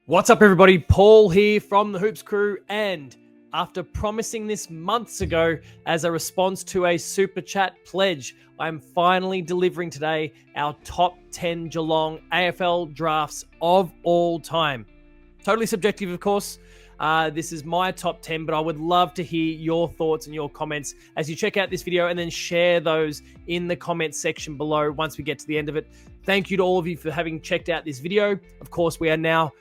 What's up, everybody? Paul here from the Hoops Crew, and after promising this months ago as a response to a Super Chat pledge, I'm finally delivering today our top 10 Geelong AFL drafts of all time. Totally subjective, of course. This is my top 10, but I would love to hear your thoughts and your comments as you check out this video and then share those in the comments section below once we get to the end of it. Thank you to all of you for having checked out this video. Of course, we are now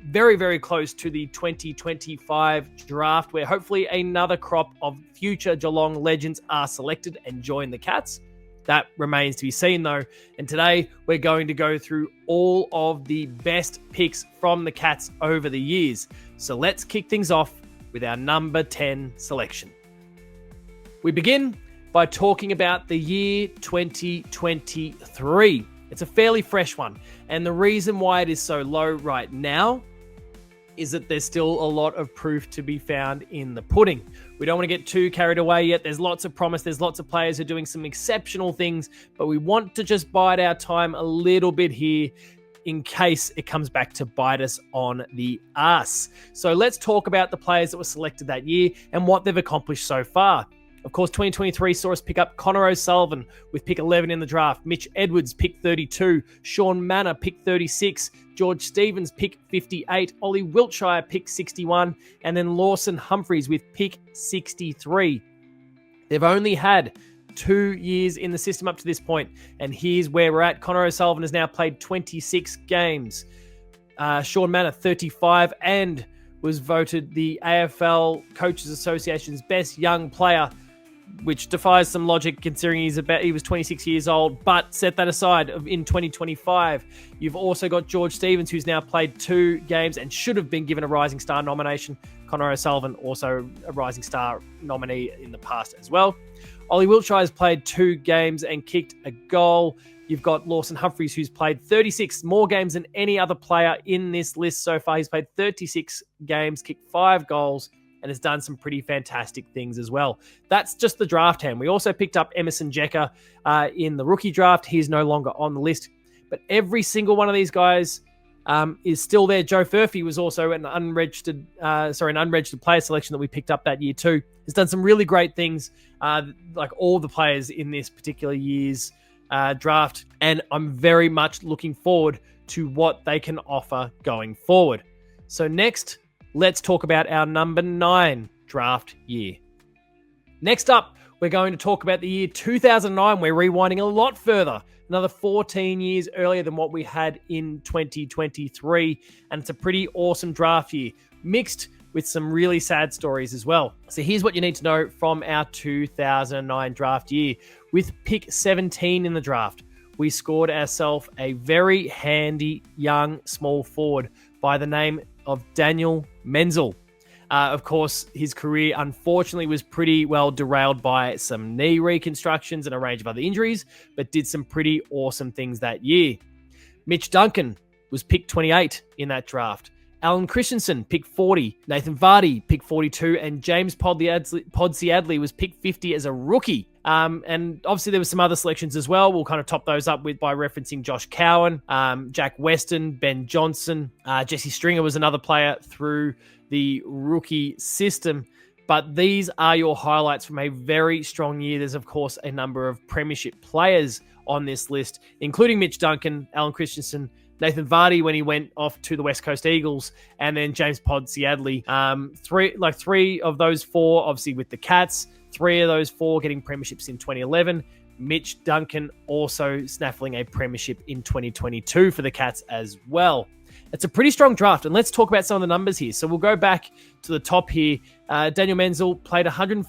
very, very close to the 2025 draft, where hopefully another crop of future Geelong legends are selected and join the Cats. That remains to be seen, though. And today we're going to go through all of the best picks from the Cats over the years. So let's kick things off with our number 10 selection. We begin by talking about the year 2023. It's a fairly fresh one. And the reason why it is so low right now is that there's still a lot of proof to be found in the pudding. We don't want to get too carried away yet. There's lots of promise. There's lots of players who are doing some exceptional things, but we want to just bide our time a little bit here in case it comes back to bite us on the ass. So let's talk about the players that were selected that year and what they've accomplished so far. Of course, 2023 saw us pick up Connor O'Sullivan with pick 11 in the draft, Mitch Edwards, pick 32, Sean Manor, pick 36, George Stevens, pick 58, Ollie Wiltshire, pick 61, and then Lawson Humphreys with pick 63. They've only had 2 years in the system up to this point, and here's where we're at. Connor O'Sullivan has now played 26 games. Sean Manor, 35, and was voted the AFL Coaches Association's best young player, which defies some logic considering he was 26 years old. But set that aside, in 2025, you've also got George Stevens, who's now played 2 games and should have been given a Rising Star nomination. Connor O'Sullivan, also a Rising Star nominee in the past as well. Ollie Wiltshire has played 2 games and kicked a goal. You've got Lawson Humphreys, who's played 36 more games than any other player in this list so far. He's played 36 games, kicked 5 goals, and has done some pretty fantastic things as well. That's just the draft hand. We also picked up Emerson Jecker in the rookie draft. He's no longer on the list, but every single one of these guys is still there. Joe Furphy was also an unregistered player selection that we picked up that year too. Has done some really great things, like all the players in this particular year's draft, and I'm very much looking forward to what they can offer going forward. So next, let's talk about our number 9 draft year. Next up, we're going to talk about the year 2009. We're rewinding a lot further, another 14 years earlier than what we had in 2023, and it's a pretty awesome draft year, mixed with some really sad stories as well. So here's what you need to know from our 2009 draft year. With pick 17 in the draft, we scored ourselves a very handy young small forward by the name of Daniel Menzel. Of course, his career unfortunately was pretty well derailed by some knee reconstructions and a range of other injuries, but did some pretty awesome things that year. Mitch Duncan was picked 28 in that draft. Alan Christensen, pick 40. Nathan Vardy, pick 42. And James Podsiadly was pick 50 as a rookie. And obviously there were some other selections as well. We'll kind of top those up by referencing Josh Cowan, Jack Weston, Ben Johnson. Jesse Stringer was another player through the rookie system. But these are your highlights from a very strong year. There's, of course, a number of premiership players on this list, including Mitch Duncan, Alan Christensen, Nathan Vardy when he went off to the West Coast Eagles, and then James Podsiadly. Three of those 4, obviously with the Cats, 3 of those 4 getting premierships in 2011. Mitch Duncan also snaffling a premiership in 2022 for the Cats as well. It's a pretty strong draft, and let's talk about some of the numbers here. So we'll go back to the top here. Daniel Menzel played 80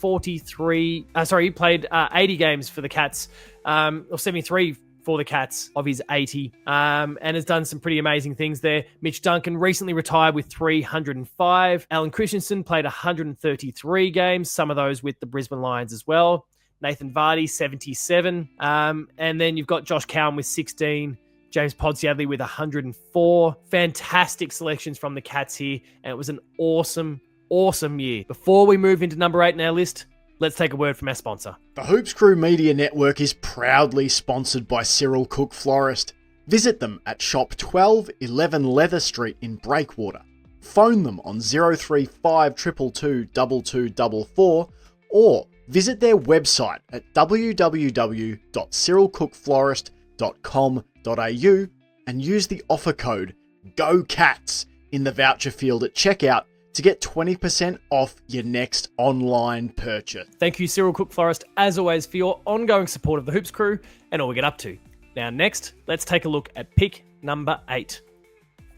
games for the Cats, or 73 for the Cats of his 80, and has done some pretty amazing things there. Mitch Duncan recently retired with 305. Alan Christensen played 133 games, some of those with the Brisbane Lions as well. Nathan Vardy, 77. And then you've got Josh Cowan with 16. James Podsiadly with 104. Fantastic selections from the Cats here, and it was an awesome, awesome year. Before we move into number 8 in our list, let's take a word from our sponsor. The Hoops Crew Media Network is proudly sponsored by Cyril Cook Florist. Visit them at shop 1211 Leather Street in Breakwater. phone them on 035 222 2244 or visit their website at www.cyrilcookflorist.com.au and use the offer code GOCATS in the voucher field at checkout to get 20% off your next online purchase. Thank you, Cyril Cook Florist, as always, for your ongoing support of the Hoops crew and all we get up to. Now, next, let's take a look at pick number 8.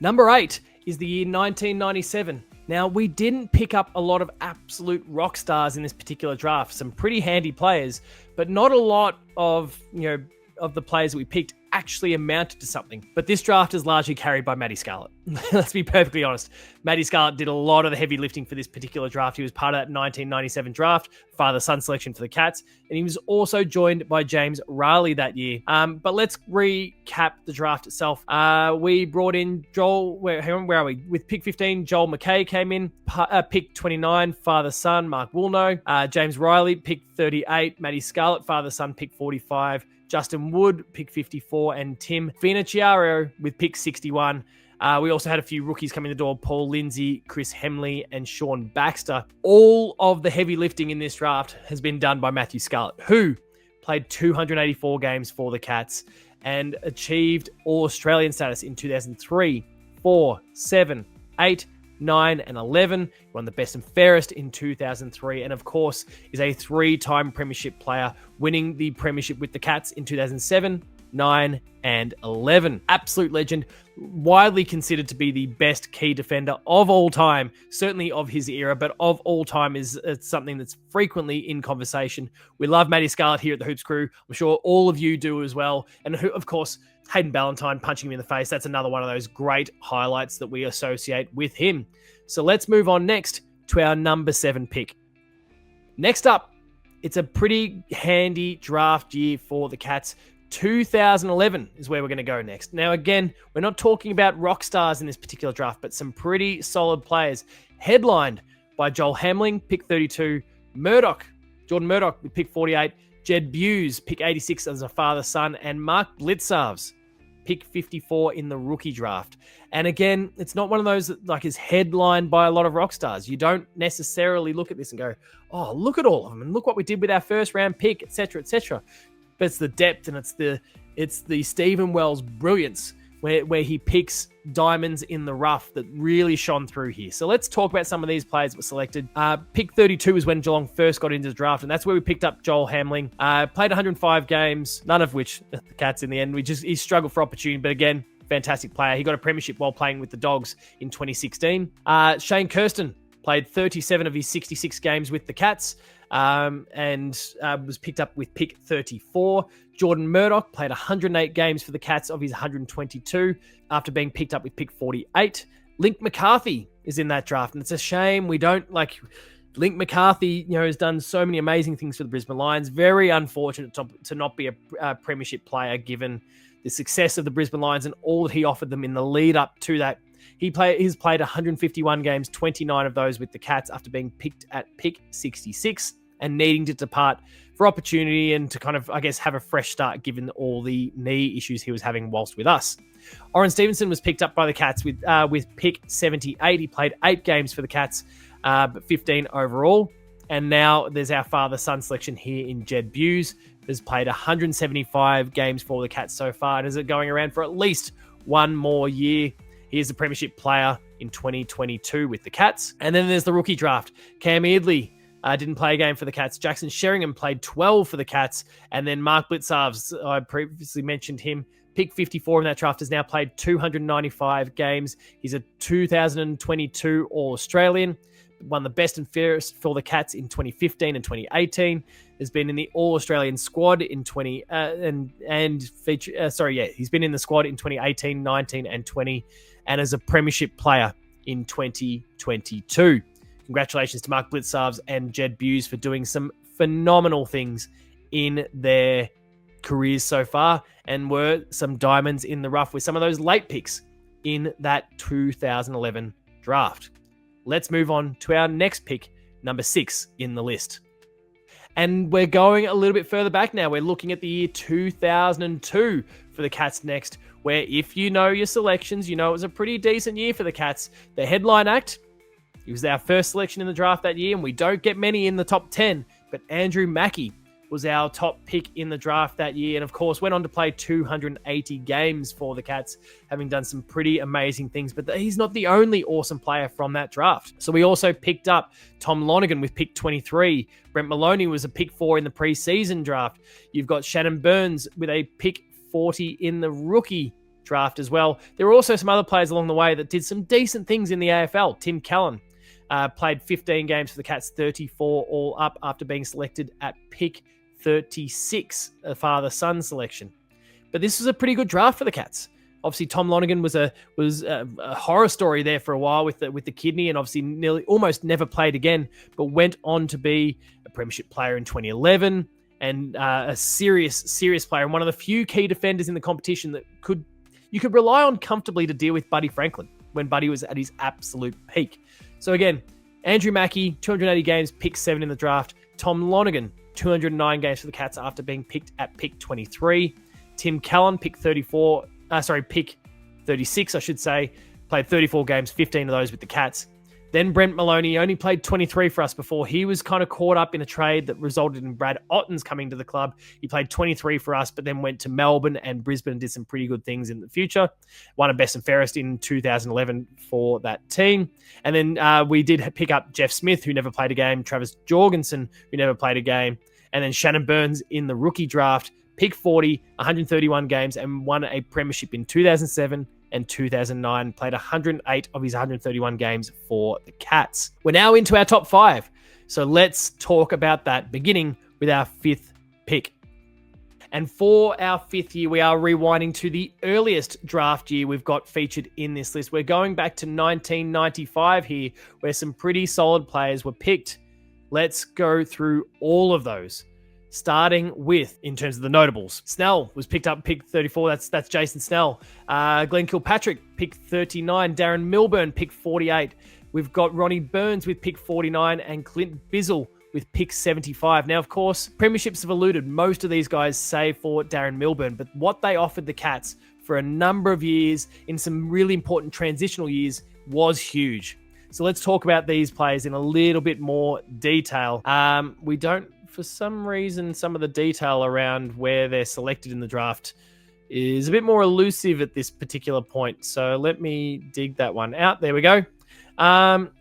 Number 8 is the year 1997. Now, we didn't pick up a lot of absolute rock stars in this particular draft. Some pretty handy players, but not a lot of the players that we picked actually amounted to something. But this draft is largely carried by Matty Scarlett. Let's be perfectly honest. Matty Scarlett did a lot of the heavy lifting for this particular draft. He was part of that 1997 draft, father-son selection for the Cats, and he was also joined by James Riley that year. But let's recap the draft itself. We brought in Joel, where are we? With pick 15, Joel McKay came in. Pick 29, father-son, Mark Woolnough. James Riley, pick 38. Matty Scarlett, father-son, pick 45. Justin Wood, pick 54, and Tim Finocchiaro with pick 61. We also had a few rookies come in the door, Paul Lindsay, Chris Hemley, and Sean Baxter. All of the heavy lifting in this draft has been done by Matthew Scarlett, who played 284 games for the Cats and achieved All-Australian status in 2003, 4, 7, 8, 9, and 11. He won the best and fairest in 2003, and of course is a 3-time premiership player, winning the premiership with the Cats in 2007, 9, and 11. Absolute legend, widely considered to be the best key defender of all time, certainly of his era, but of all time is something that's frequently in conversation. We love Matty Scarlett here at the Hoops Crew. I'm sure all of you do as well. And of course, Hayden Ballantyne punching him in the face. That's another one of those great highlights that we associate with him. So let's move on next to our number 7 pick. Next up, it's a pretty handy draft year for the Cats. 2011 is where we're going to go next. Now, again, we're not talking about rock stars in this particular draft, but some pretty solid players. Headlined by Joel Hamling, pick 32, Jordan Murdoch with pick 48, Jed Buse, pick 86 as a father-son, and Mark Blitzarves, pick 54 in the rookie draft. And again, it's not one of those that is headlined by a lot of rock stars. You don't necessarily look at this and go, oh, look at all of them, and look what we did with our first round pick, etc., etc. But it's the depth and it's the Stephen Wells brilliance where he picks diamonds in the rough that really shone through here. So let's talk about some of these players that were selected. Pick 32 is when Geelong first got into the draft, and that's where we picked up Joel Hamling. Played 105 games, none of which the Cats in the end. He struggled for opportunity, but again, fantastic player. He got a premiership while playing with the Dogs in 2016. Shane Kirsten played 37 of his 66 games with the Cats. And was picked up with pick 34. Jordan Murdoch played 108 games for the Cats of his 122 after being picked up with pick 48. Link McCarthy is in that draft, and it's a shame we don't like Link McCarthy. Has done so many amazing things for the Brisbane Lions. Very unfortunate to not be a premiership player given the success of the Brisbane Lions and all that he offered them in the lead up to that. He's played 151 games, 29 of those with the Cats after being picked at pick 66 and needing to depart for opportunity and to kind of, I guess, have a fresh start given all the knee issues he was having whilst with us. Oren Stevenson was picked up by the Cats with pick 78. He played 8 games for the Cats, but 15 overall. And now there's our father-son selection here in Jed Buse, who's played 175 games for the Cats so far and is going around for at least one more year. He is a premiership player in 2022 with the Cats. And then there's the rookie draft. Cam Eardley didn't play a game for the Cats. Jackson Sheringham played 12 for the Cats. And then Mark Blitzarves, I previously mentioned him, pick 54 in that draft, has now played 295 games. He's a 2022 All-Australian. Won the best and fairest for the Cats in 2015 and 2018. Has been in the All-Australian squad in he's been in the squad in 2018, 19, and 20, and as a premiership player in 2022. Congratulations to Mark Blitzarves and Jed Buse for doing some phenomenal things in their careers so far, and were some diamonds in the rough with some of those late picks in that 2011 draft. Let's move on to our next pick, number 6 in the list. And we're going a little bit further back now. We're looking at the year 2002 for the Cats next, where if you know your selections, you know it was a pretty decent year for the Cats. The headline act, he was our first selection in the draft that year, and we don't get many in the top 10, but Andrew Mackie was our top pick in the draft that year, and of course went on to play 280 games for the Cats, having done some pretty amazing things. But he's not the only awesome player from that draft. So we also picked up Tom Lonergan with pick 23. Brent Maloney was a pick 4 in the preseason draft. You've got Shannon Burns with a pick 40 in the rookie draft as well. There were also some other players along the way that did some decent things in the AFL. Tim Callan played 15 games for the Cats, 34 all up after being selected at pick 36, a father-son selection. But this was a pretty good draft for the Cats. Obviously, Tom Lonergan was a horror story there for a while with the kidney, and obviously almost never played again, but went on to be a premiership player in 2011 and a serious player and one of the few key defenders in the competition that you could rely on comfortably to deal with Buddy Franklin when Buddy was at his absolute peak. So again, Andrew Mackie, 280 games, pick 7 in the draft. Tom Lonergan, 209 games for the Cats after being picked at pick 23. Tim Callan, pick 36, I should say. Played 34 games, 15 of those with the Cats. Then Brent Maloney only played 23 for us before he was kind of caught up in a trade that resulted in Brad Otten's coming to the club. He played 23 for us, but then went to Melbourne and Brisbane and did some pretty good things in the future. Won a best and fairest in 2011 for that team. And then we did pick up Jeff Smith, who never played a game, Travis Jorgensen, who never played a game, and then Shannon Burns in the rookie draft, pick 40, 131 games, and won a premiership in 2007 and 2009, played 108 of his 131 games for the Cats. We're now into our top 5. So let's talk about that, beginning with our 5th pick. And for our 5th year, we are rewinding to the earliest draft year we've got featured in this list. We're going back to 1995 here, where some pretty solid players were picked. Let's go through all of those. Starting with, in terms of the notables, Snell was picked up pick 34. That's Jason Snell. Glenn Kilpatrick, pick 39. Darren Milburn, pick 48. We've got Ronnie Burns with pick 49 and Clint Bizzle with pick 75. Now, of course, premierships have eluded most of these guys, save for Darren Milburn. But what they offered the Cats for a number of years in some really important transitional years was huge. So let's talk about these players in a little bit more detail. We don't, for some reason, some of the detail around where they're selected in the draft is a bit more elusive at this particular point. So let me dig that one out. There we go.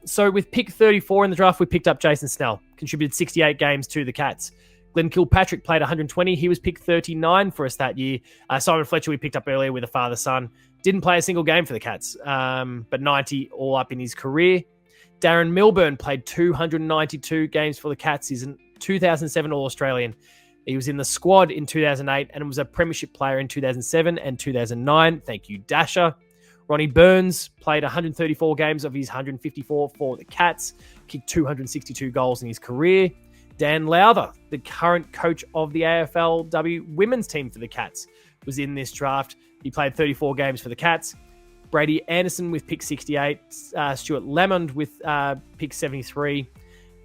So with pick 34 in the draft, we picked up Jason Snell, contributed 68 games to the Cats. Glenn Kilpatrick played 120. He was pick 39 for us that year. Simon Fletcher we picked up earlier with a father-son. Didn't play a single game for the Cats, but 90 all up in his career. Darren Milburn played 292 games for the Cats. He's an 2007 All-Australian. He was in the squad in 2008 and was a premiership player in 2007 and 2009. Thank you, Dasher. Ronnie Burns played 134 games of his 154 for the Cats, kicked 262 goals in his career. Dan Lowther, the current coach of the AFLW women's team for the Cats, was in this draft. He played 34 games for the Cats. Brady Anderson with pick 68, Stuart Lamond with pick 73,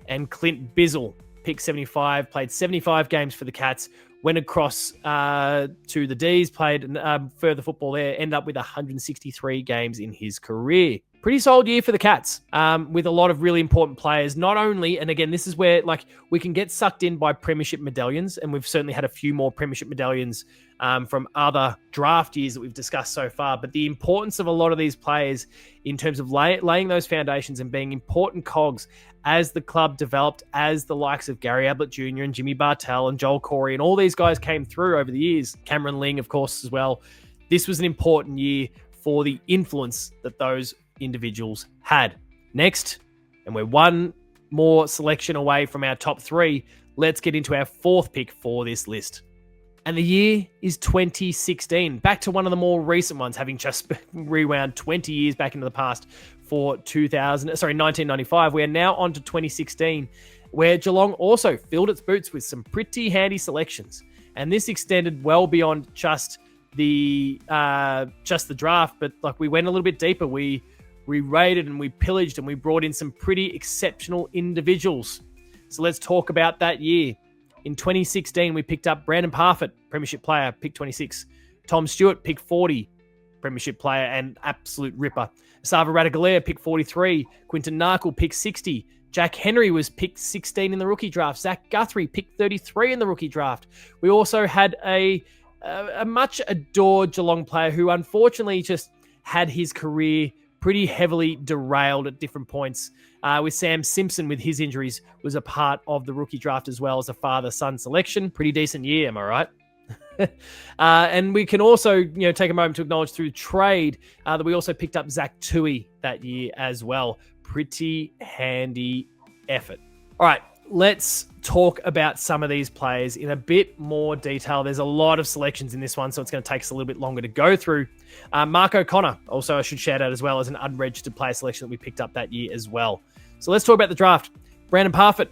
and Clint Bizzle, pick 75, played 75 games for the Cats, went across to the D's, played further football there, ended up with 163 games in his career. Pretty solid year for the Cats, with a lot of really important players. Not only, and again, this is where we can get sucked in by premiership medallions, and we've certainly had a few more premiership medallions from other draft years that we've discussed so far. But the importance of a lot of these players in terms of laying those foundations and being important cogs as the club developed, as the likes of Gary Ablett Jr. and Jimmy Bartell and Joel Corey and all these guys came through over the years. Cameron Ling, of course, as well. This was an important year for the influence that those individuals had. Next, and we're one more selection away from our top 3, let's get into our 4th pick for this list. And the year is 2016. Back to one of the more recent ones, having just rewound 20 years back into the past for 1995. We are now on to 2016, where Geelong also filled its boots with some pretty handy selections. And this extended well beyond just the draft, but we went a little bit deeper. We raided and we pillaged and we brought in some pretty exceptional individuals. So let's talk about that year. In 2016, we picked up Brandon Parfitt, premiership player, pick 26. Tom Stewart, pick 40. premiership player and absolute ripper. Sava Radaglia, pick 43. Quinton Narkle, pick 60. Jack Henry was picked 16 in the rookie draft. Zach Guthrie picked 33 in the rookie draft. We also had a much adored Geelong player who unfortunately just had his career pretty heavily derailed at different points. With Sam Simpson, with his injuries, was a part of the rookie draft as well as a father-son selection. Pretty decent year, am I right? And we can also, take a moment to acknowledge through trade that we also picked up Zach Tui that year as well. Pretty handy effort. All right, let's talk about some of these players in a bit more detail. There's a lot of selections in this one, so it's going to take us a little bit longer to go through. Mark O'Connor, also I should shout out as well, as an unregistered player selection that we picked up that year as well. So let's talk about the draft. Brandon Parfitt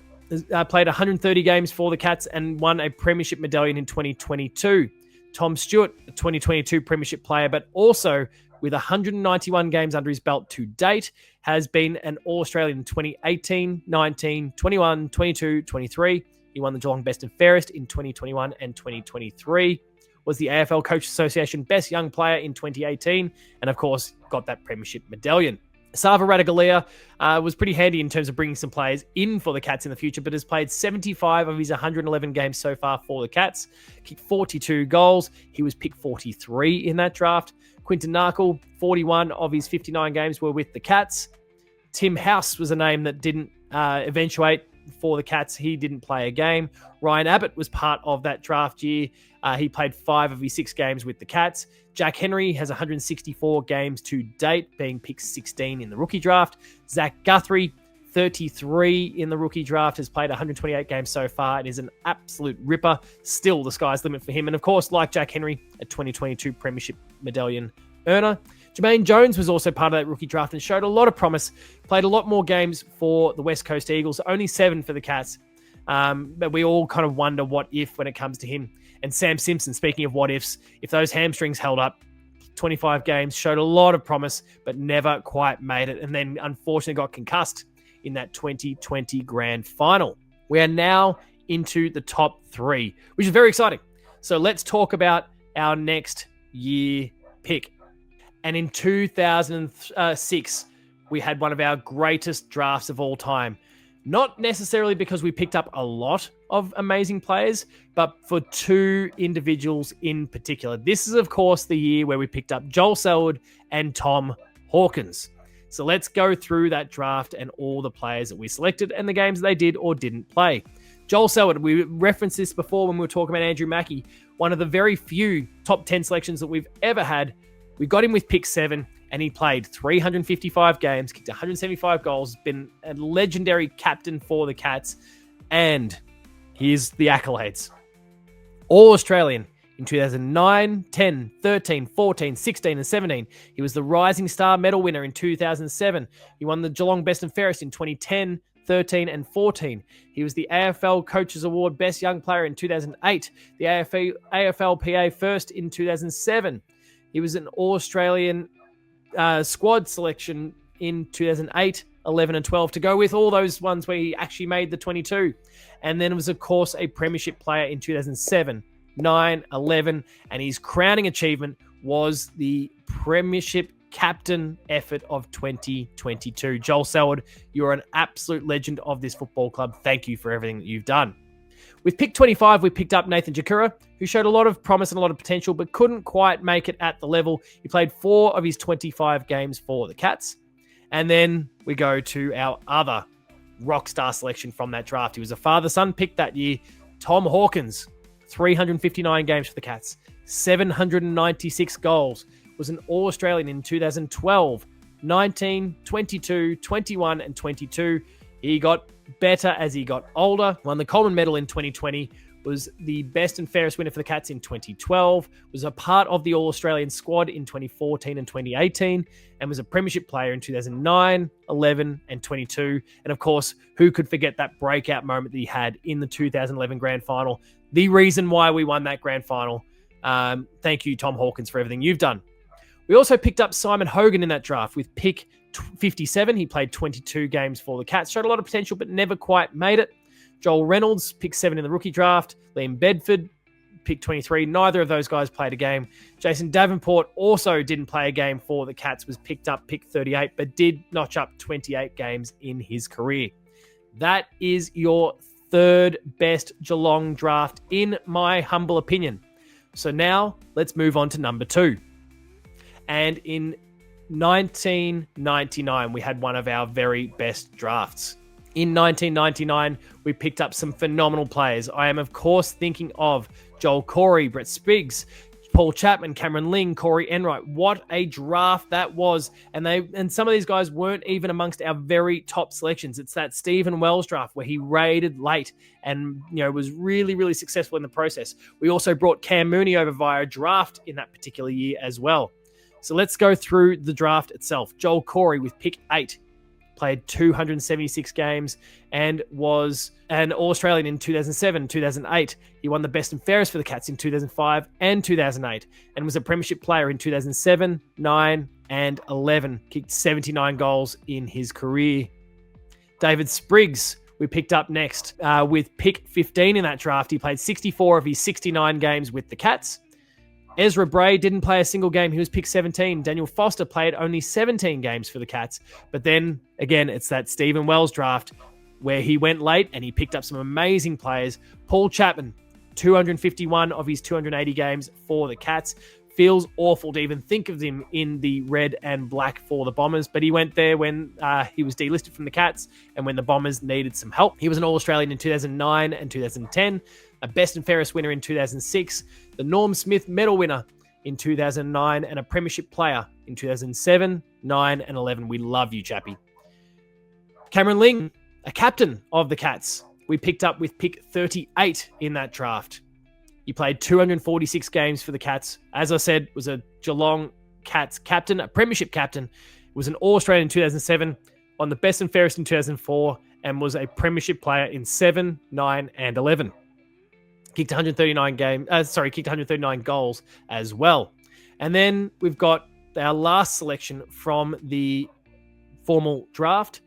played 130 games for the Cats and won a premiership medallion in 2022. Tom Stewart, a 2022 premiership player, but also with 191 games under his belt to date, has been an All-Australian in 2018, 19, 21, 22, 23. He won the Geelong Best and Fairest in 2021 and 2023. Was the AFL Coach Association Best Young Player in 2018, and of course, got that premiership medallion. Sava Radaglia was pretty handy in terms of bringing some players in for the Cats in the future, but has played 75 of his 111 games so far for the Cats, kicked 42 goals. He was picked 43 in that draft. Quinton Narkle, 41 of his 59 games were with the Cats. Tim House was a name that didn't eventuate for the Cats. He didn't play a game. Ryan Abbott was part of that draft year. He played 5 of his 6 games with the Cats. Jack Henry has 164 games to date, being picked 16 in the rookie draft. Zach Guthrie, 33 in the rookie draft, has played 128 games so far and is an absolute ripper. Still, the sky's the limit for him. And of course, like Jack Henry, a 2022 premiership medallion earner. Jermaine Jones was also part of that rookie draft and showed a lot of promise. Played a lot more games for the West Coast Eagles, only 7 for the Cats. But we all kind of wonder what if when it comes to him. And Sam Simpson, speaking of what ifs, if those hamstrings held up, 25 games, showed a lot of promise, but never quite made it. And then unfortunately got concussed in that 2020 grand final. We are now into the top 3, which is very exciting. So let's talk about our next year pick. And in 2006, we had one of our greatest drafts of all time. Not necessarily because we picked up a lot of amazing players, but for 2 individuals in particular. This is, of course, the year where we picked up Joel Selwood and Tom Hawkins. So let's go through that draft and all the players that we selected and the games they did or didn't play. Joel Selwood, we referenced this before when we were talking about Andrew Mackie, one of the very few top 10 selections that we've ever had. We got him with pick 7. And he played 355 games, kicked 175 goals, been a legendary captain for the Cats. And here's the accolades. All-Australian in 2009, 10, 13, 14, 16 and 17. He was the Rising Star medal winner in 2007. He won the Geelong Best and Fairest in 2010, 13 and 14. He was the AFL Coaches Award Best Young Player in 2008, the AFLPA First in 2007. He was an All-Australian squad selection in 2008, 11 and 12 to go with all those ones where he actually made the 22. And then it was, of course, a premiership player in 2007, 9, 11. And his crowning achievement was the premiership captain effort of 2022. Joel Selwood, you're an absolute legend of this football club. Thank you for everything that you've done. With pick 25, we picked up Nathan Jakura, who showed a lot of promise and a lot of potential, but couldn't quite make it at the level. He played 4 of his 25 games for the Cats. And then we go to our other rock star selection from that draft. He was a father-son pick that year. Tom Hawkins, 359 games for the Cats, 796 goals, was an All-Australian in 2012, 19, 22, 21 and 22. He got better as he got older, won the Coleman Medal in 2020, was the Best and Fairest winner for the Cats in 2012, was a part of the All-Australian squad in 2014 and 2018, and was a premiership player in 2009, 11 and 22. And of course, who could forget that breakout moment that he had in the 2011 grand final? The reason why we won that grand final. Thank you, Tom Hawkins, for everything you've done. We also picked up Simon Hogan in that draft with pick 57. He played 22 games for the Cats, showed a lot of potential, but never quite made it. Joel Reynolds, pick 7 in the rookie draft. Liam Bedford, pick 23. Neither of those guys played a game. Jason Davenport also didn't play a game for the Cats, was picked up pick 38, but did notch up 28 games in his career. That is your third best Geelong draft, in my humble opinion. So now let's move on to number 2. And in 1999, we had one of our very best drafts. In 1999, we picked up some phenomenal players. I am, of course, thinking of Joel Corey, Brett Spriggs, Paul Chapman, Cameron Ling, Corey Enright. What a draft that was. And some of these guys weren't even amongst our very top selections. It's that Stephen Wells draft where he raided late and was really, really successful in the process. We also brought Cam Mooney over via a draft in that particular year as well. So let's go through the draft itself. Joel Corey with pick 8. Played 276 games and was an All-Australian in 2007, 2008. He won the best and fairest for the Cats in 2005 and 2008 and was a premiership player in 2007, 9 and 11. Kicked 79 goals in his career. David Spriggs, we picked up next with pick 15 in that draft. He played 64 of his 69 games with the Cats. Ezra Bray didn't play a single game. He was pick 17. Daniel Foster played only 17 games for the Cats. But then, again, it's that Stephen Wells draft where he went late and he picked up some amazing players. Paul Chapman, 251 of his 280 games for the Cats. Feels awful to even think of him in the red and black for the Bombers, but he went there when he was delisted from the Cats and when the Bombers needed some help. He was an All-Australian in 2009 and 2010, a best and fairest winner in 2006, the Norm Smith medal winner in 2009, and a premiership player in 2007, 9 and 11. We love you, Chappie. Cameron Ling, a captain of the Cats. We picked up with pick 38 in that draft. He played 246 games for the Cats. As I said, was a Geelong Cats captain, a premiership captain. Was an All-Australian in 2007, won the best and fairest in 2004, and was a premiership player in 7, 9, and 11. Kicked 139 goals as well. And then we've got our last selection from the formal draft.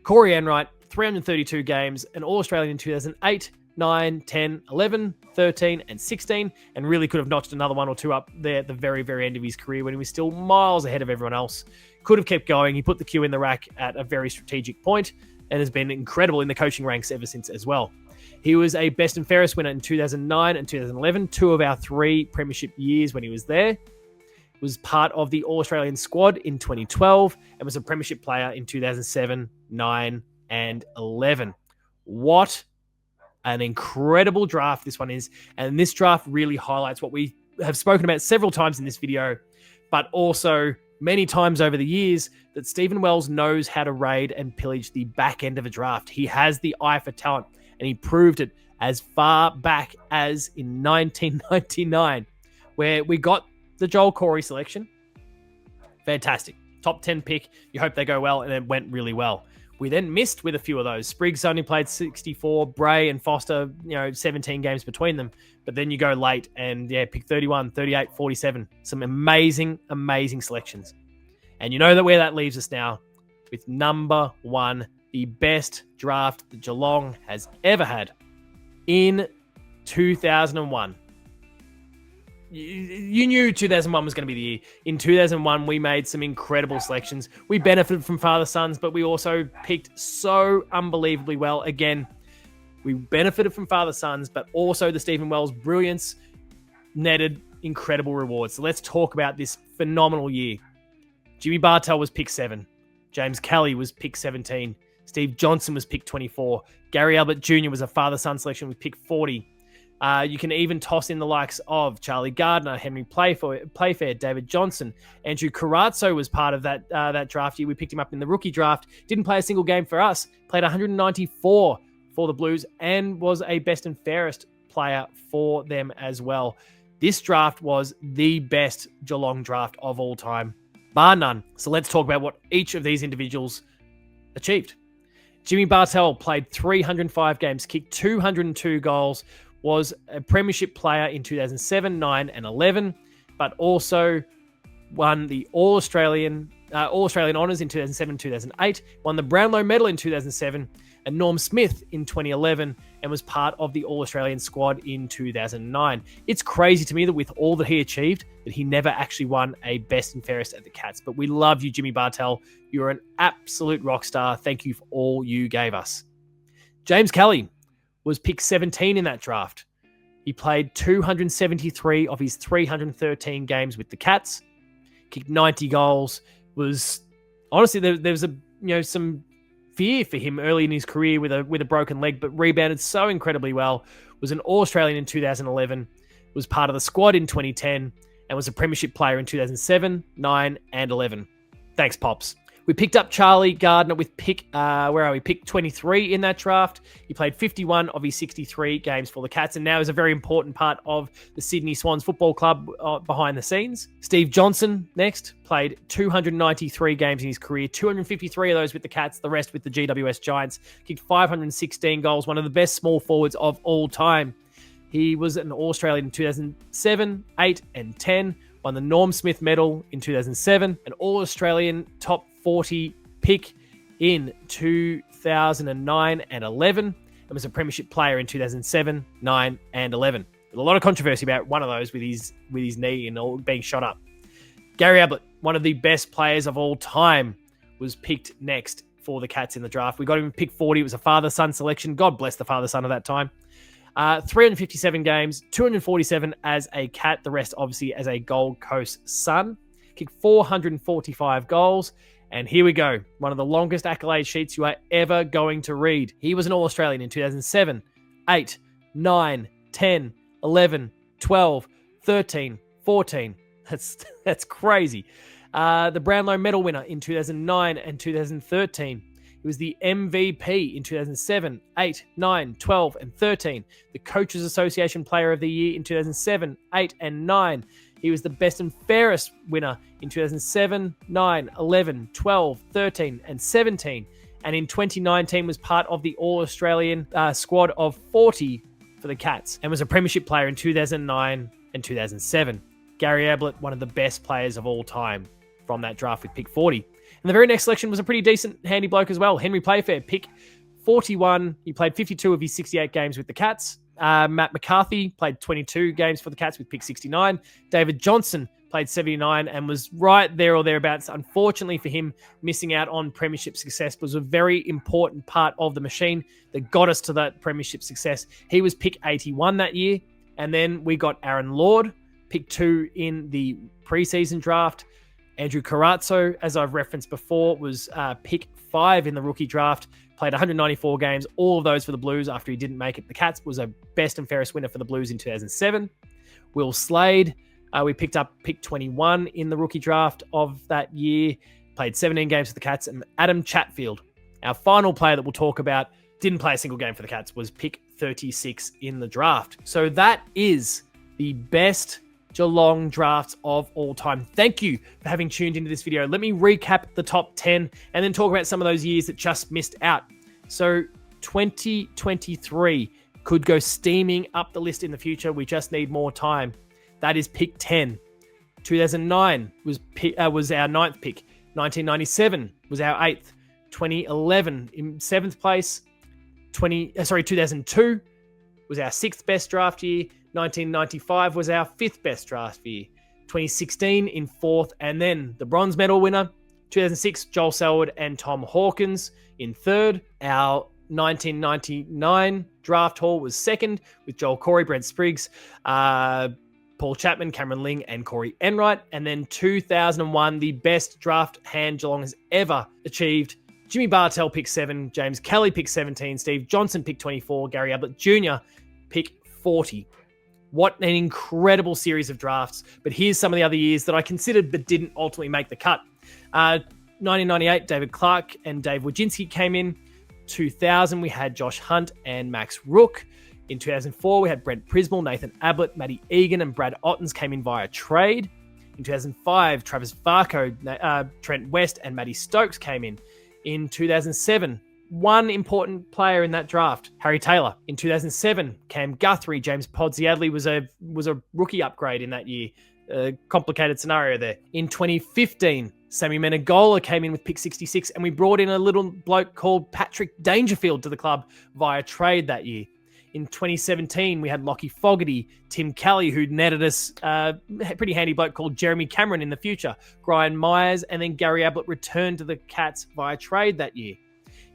Corey Enright, 332 games, an All-Australian in 2008, 9, 10, 11, 13, and 16, and really could have notched another one or two up there at the very, very end of his career when he was still miles ahead of everyone else. Could have kept going. He put the Q in the rack at a very strategic point and has been incredible in the coaching ranks ever since as well. He was a best and fairest winner in 2009 and 2011, 2 of our 3 premiership years when he was there. Was part of the All-Australian squad in 2012 and was a premiership player in 2007, 9, and 11. What an incredible draft this one is. And this draft really highlights what we have spoken about several times in this video, but also many times over the years, that Stephen Wells knows how to raid and pillage the back end of a draft. He has the eye for talent, and he proved it as far back as in 1999, where we got the Joel Corey selection. Fantastic. Top 10 pick. You hope they go well, and it went really well. We then missed with a few of those. Spriggs only played 64, Bray and Foster, 17 games between them. But then you go late and, pick 31, 38, 47. Some amazing, amazing selections. And you know that where that leaves us now with number 1, the best draft that Geelong has ever had in 2001. You knew 2001 was going to be the year. In 2001, we made some incredible selections. We benefited from father-sons, but we also picked so unbelievably well. Again, we benefited from father-sons, but also the Stephen Wells brilliance netted incredible rewards. So let's talk about this phenomenal year. Jimmy Bartel was pick 7. James Kelly was pick 17. Steve Johnson was pick 24. Gary Albert Jr. was a father-son selection with pick 40. You can even toss in the likes of Charlie Gardner, Henry Playfair, David Johnson. Andrew Carazzo was part of that draft year. We picked him up in the rookie draft. Didn't play a single game for us. Played 194 for the Blues and was a best and fairest player for them as well. This draft was the best Geelong draft of all time, bar none. So let's talk about what each of these individuals achieved. Jimmy Bartel played 305 games, kicked 202 goals, was a premiership player in 2007, 9, and 11, but also won the All-Australian All-Australian honours in 2007, 2008, won the Brownlow Medal in 2007, and Norm Smith in 2011, and was part of the All-Australian squad in 2009. It's crazy to me that with all that he achieved, that he never actually won a best and fairest at the Cats. But we love you, Jimmy Bartel. You're an absolute rock star. Thank you for all you gave us. James Kelly was picked 17 in that draft. He played 273 of his 313 games with the Cats, kicked 90 goals. Was honestly there was some fear for him early in his career with a broken leg, but rebounded so incredibly well. Was an All-Australian in 2011, was part of the squad in 2010, and was a premiership player in 2007, 9, and 11. Thanks, Pops. We picked up Charlie Gardner with pick 23 in that draft. He played 51 of his 63 games for the Cats, and now is a very important part of the Sydney Swans Football Club behind the scenes. Steve Johnson, next, played 293 games in his career, 253 of those with the Cats, the rest with the GWS Giants. Kicked 516 goals, one of the best small forwards of all time. He was an All-Australian in 2007, 8, and 10. Won the Norm Smith Medal in 2007, an All-Australian top 40 pick in 2009 and 11, and was a premiership player in 2007, 9, and 11. There's a lot of controversy about one of those with his knee and all being shot up. Gary Ablett, one of the best players of all time, was picked next for the Cats in the draft. We got him pick 40. It was a father-son selection. God bless the father-son of that time. 357 games, 247 as a Cat, the rest obviously as a Gold Coast son. Kicked 445 goals. And here we go. One of the longest accolade sheets you are ever going to read. He was an All-Australian in 2007, 8, 9, 10, 11, 12, 13, 14. That's crazy. The Brownlow Medal winner in 2009 and 2013. He was the MVP in 2007, 8, 9, 12, and 13. The Coaches Association Player of the Year in 2007, 8, and 9. He was the Best and Fairest winner in 2007, 9, 11, 12, 13, and 17. And in 2019 was part of the All-Australian squad of 40 for the Cats and was a premiership player in 2009 and 2007. Gary Ablett, one of the best players of all time from that draft with pick 40. And the very next selection was a pretty decent, handy bloke as well. Henry Playfair, pick 41. He played 52 of his 68 games with the Cats. Matt McCarthy played 22 games for the Cats with pick 69. David Johnson played 79 and was right there or thereabouts. Unfortunately for him, missing out on premiership success was a very important part of the machine that got us to that premiership success. He was pick 81 that year. And then we got Aaron Lord, pick 2 in the preseason draft. Andrew Carazzo, as I've referenced before, was pick 5 in the rookie draft. Played 194 games, all of those for the Blues after he didn't make it. The Cats was a best and fairest winner for the Blues in 2007. Will Slade, we picked up pick 21 in the rookie draft of that year. Played 17 games for the Cats. And Adam Chatfield, our final player that we'll talk about, didn't play a single game for the Cats, was pick 36 in the draft. So that is the best Geelong drafts of all time. Thank you for having tuned into this video. Let me recap the top 10 and then talk about some of those years that just missed out. So 2023 could go steaming up the list in the future. We just need more time. That is pick 10. 2009 was our 9th pick. 1997 was our 8th. 2011 in 7th place. 2002 was our 6th best draft year. 1995 was our 5th best draft year. 2016 in 4th, and then the bronze medal winner, 2006, Joel Selwood and Tom Hawkins in 3rd. Our 1999 draft haul was 2nd, with Joel Corey, Brent Spriggs, Paul Chapman, Cameron Ling, and Corey Enright. And then 2001, the best draft hand Geelong has ever achieved. Jimmy Bartel pick 7, James Kelly pick 17, Steve Johnson pick 24, Gary Ablett Jr. pick 40. What an incredible series of drafts. But here's some of the other years that I considered but didn't ultimately make the cut. 1998, David Clark and Dave Wojcinski came in. 2000, we had Josh Hunt and Max Rook. In 2004, we had Brent Prismal, Nathan Ablett, Matty Egan, and Brad Ottens came in via trade. In 2005, Travis Varco, Trent West, and Matty Stokes came in. In 2007, one important player in that draft, Harry Taylor. In 2007, Cam Guthrie, James Podsiadly was a rookie upgrade in that year. a complicated scenario there. In 2015, Sammy Menegola came in with pick 66, and we brought in a little bloke called Patrick Dangerfield to the club via trade that year. In 2017, we had Lockie Fogarty, Tim Kelly, who netted us a pretty handy bloke called Jeremy Cameron in the future, Brian Myers, and then Gary Ablett returned to the Cats via trade that year.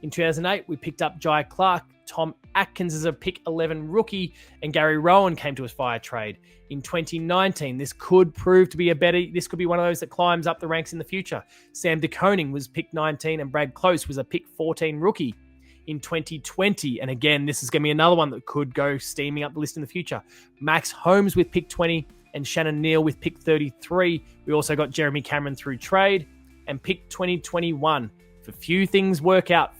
In 2008, we picked up Jai Clark, Tom Atkins as a pick 11 rookie, and Gary Rowan came to us via trade. In 2019, this could prove to be this could be one of those that climbs up the ranks in the future. Sam De Koning was pick 19 and Brad Close was a pick 14 rookie. In 2020, and again, this is going to be another one that could go steaming up the list in the future. Max Holmes with pick 20 and Shannon Neal with pick 33. We also got Jeremy Cameron through trade, and pick 2021. If a few things work out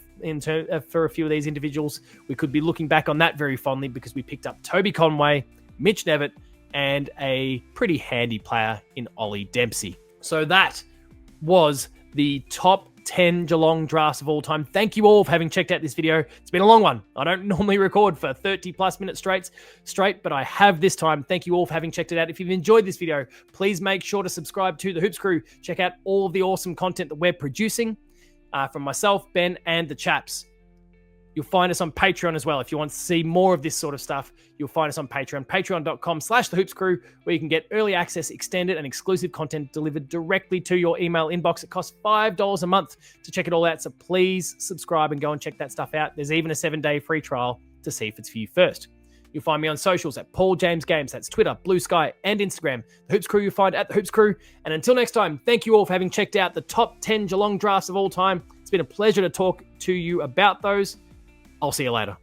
for a few of these individuals, we could be looking back on that very fondly because we picked up Toby Conway, Mitch Nevitt, and a pretty handy player in Ollie Dempsey. So that was the top 10 Geelong drafts of all time. Thank you all for having checked out this video. It's been a long one. I don't normally record for 30 plus minutes straight, but I have this time. Thank you all for having checked it out. If you've enjoyed this video, please make sure to subscribe to the Hoops Crew. Check out all of the awesome content that we're producing from myself, Ben, and the chaps. You'll find us on Patreon as well. If you want to see more of this sort of stuff, you'll find us on Patreon, patreon.com/thehoopscrew, where you can get early access, extended, and exclusive content delivered directly to your email inbox. It costs $5 a month to check it all out, so please subscribe and go and check that stuff out. There's even a 7-day free trial to see if it's for you first. You'll find me on socials at Paul James Games. That's Twitter, Blue Sky, and Instagram. The Hoops Crew you'll find at The Hoops Crew. And until next time, thank you all for having checked out the top 10 Geelong drafts of all time. It's been a pleasure to talk to you about those. I'll see you later.